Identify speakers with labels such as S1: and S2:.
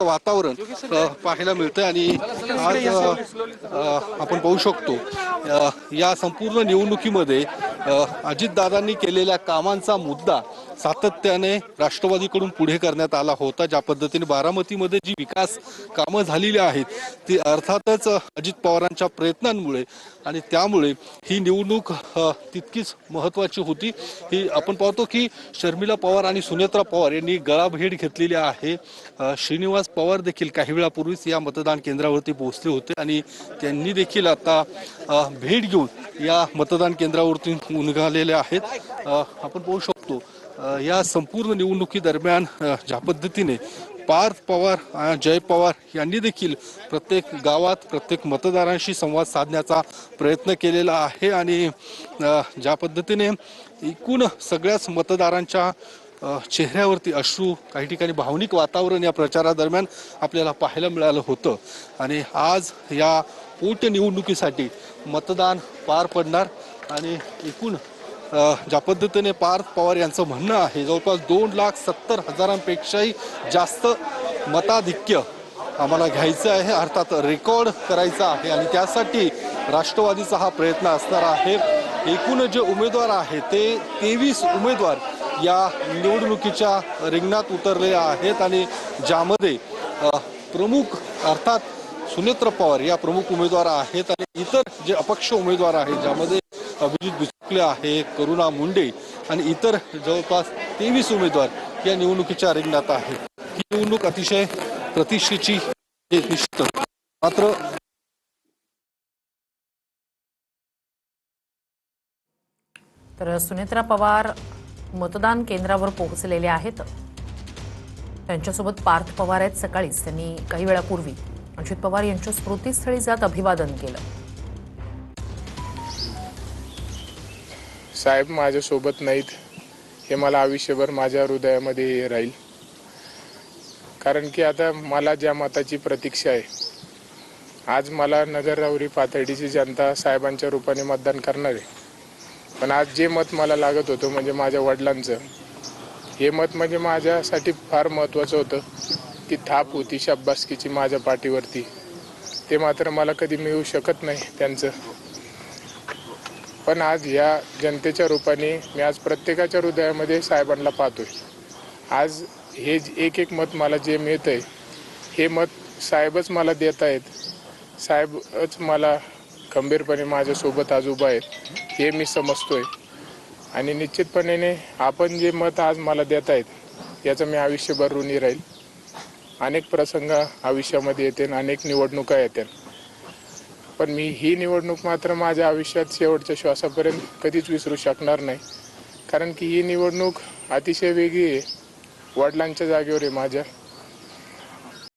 S1: वातावरण पाहायला मिळतं आणि आज आपण पाहू शकतो या संपूर्ण निवडणुकीमध्ये अजितदादांनी केलेल्या कामांचा मुद्दा सातत्याने राष्ट्रवादीकडून पुढे करण्यात आला होता। ज्या पद्धतीने बारामतीमध्ये जी विकास कामं झालेली आहेत ती अर्थातच अजित पवारांच्या प्रयत्नांमुळे आणि त्यामुळे ही निवडणूक तितकीच महत्त्वाची होती। ही आपण पाहतो की शर्मिला पवार आणि सुनेत्रा पवार यांनी गळाभेट घेतलेली आहे। श्रीनिवास पवार देखील काही वेळापूर्वीच या मतदान केंद्रावरती पोहोचले होते आणि त्यांनी देखील आता भेट घेऊन या मतदान केंद्रावरती निघालेले आहेत। आपण पाहू शकतो या संपूर्ण निवडणुकीदरम्यान ज्या पद्धतीने पार्थ पवार जय पवार यांनी देखील प्रत्येक गावात प्रत्येक मतदारांशी संवाद साधण्याचा प्रयत्न केलेला आहे आणि ज्या पद्धतीने एकूण सगळ्याच मतदारांच्या चेहऱ्यावरती अश्रू, काही ठिकाणी भावनिक वातावरण या प्रचारादरम्यान आपल्याला पाहायला मिळालं होतं आणि आज या पोटनिवडणुकीसाठी मतदान पार पडणार आणि एकूण ज्या पद्धतीने पार्थ पवार यांचं म्हणणं आहे जवळपास 2,70,000पेक्षाही जास्त मताधिक्य आम्हाला घ्यायचं आहे, अर्थात रेकॉर्ड करायचा आहे आणि त्यासाठी राष्ट्रवादीचा हा प्रयत्न असणार आहे। एकूण जे उमेदवार आहेत ते 23 उमेदवार या निवडणुकीच्या रिंगणात उतरलेले आहेत आणि ज्यामध्ये प्रमुख अर्थात सुनेत्रा पवार या प्रमुख उमेदवार आहेत आणि इतर जे अपक्ष उमेदवार आहेत ज्यामध्ये अभिजित बिचुकले आहे, करुणा मुंडे आणि इतर जवळपास 23 उमेदवार या निवडणुकीच्या रिंगणात आहेत। ही निवडणूक अतिशय प्रतिष्ठेची निश्चित मात्र
S2: तर सुनेत्रा पवार मतदान केंद्रावर पोहोचलेले आहेत। त्यांच्यासोबत पार्थ पवार आहेत। सकाळीच त्यांनी काही वेळापूर्वी अजित पवार यांच्या स्मृतीस्थळी जात अभिवादन केलं।
S3: साहेब माझ्यासोबत नाहीत हे मला आयुष्यभर माझ्या हृदयामध्ये राहील, कारण की आता मला ज्या मताची प्रतीक्षा आहे, आज मला नगररावरी पाथर्डीची जनता साहेबांच्या रूपाने मतदान करणार आहे। पण आज जे मत मला लागत होतं म्हणजे माझ्या वडिलांचं, हे मत म्हणजे माझ्यासाठी फार महत्त्वाचं होतं। ती थाप होती शाब्बासकीची माझ्या पाठीवरती, ते मात्र मला कधी मिळू शकत नाही त्यांचं। पण आज या जनतेच्या रूपाने मी आज प्रत्येकाच्या हृदयामध्ये साहेबांना पाहतोय। आज हे एक एक मत मला जे मिळतंय हे मत साहेबच मला देत आहेत, साहेबच मला खंबीरपणे माझ्यासोबत आज उभा आहेत हे मी समजतोय आणि निश्चितपणे आपण जे मत आज मला देत आहेत याचं मी आयुष्यभर ऋणी राहील। अनेक प्रसंग आयुष्यामध्ये येतील, अनेक निवडणुका येतील, पण मी ही निवडणूक मात्र माझ्या आयुष्यात शेवटच्या श्वासापर्यंत कधीच विसरू शकणार नाही, कारण की ही निवडणूक अतिशय वेगळी आहे। वडिलांच्या जागेवर आहे माझ्या।